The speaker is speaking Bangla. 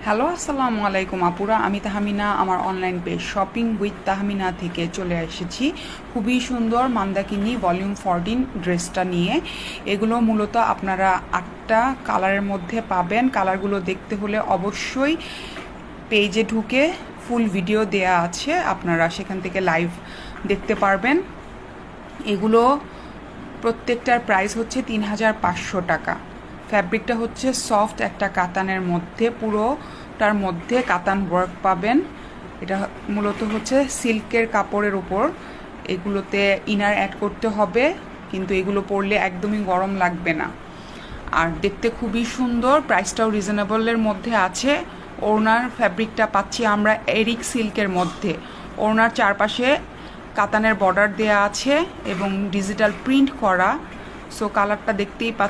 হ্যালো, আসসালামু আলাইকুম আপুরা। আমি তাহমিনা আমার online page shopping with Tahmina থেকে চলে এসেছি খুবই সুন্দর মান্দাকিনি ভলিউম 14 ড্রেসটা নিয়ে। এগুলো মূলত আপনারা 8টা কালারের মধ্যে পাবেন। কালারগুলো দেখতে হলে অবশ্যই পেজে ঢুকে ফুল ভিডিও দেয়া আছে, আপনারা সেখান থেকে লাইভ দেখতে পারবেন। এগুলো প্রত্যেকটার প্রাইস হচ্ছে 3500 টাকা। ফ্যাব্রিকটা হচ্ছে সফট একটা কাতানের মধ্যে, পুরোটার মধ্যে কাতান ওয়ার্ক পাবেন। এটা মূলত হচ্ছে সিল্কের কাপড়ের উপর। এগুলোতে ইনার অ্যাড করতে হবে, কিন্তু এগুলো পরলে একদমই গরম লাগবে না। আর দেখতে খুবই সুন্দর, প্রাইসটাও রিজনেবলের মধ্যে আছে। ওড়নার ফ্যাব্রিকটা পাচ্ছি আমরা এরিক সিল্কের মধ্যে। ওড়নার চারপাশে কাতানের বর্ডার দেয়া আছে এবং ডিজিটাল প্রিন্ট করা। সো কালারটা দেখতেই পাচ্ছি।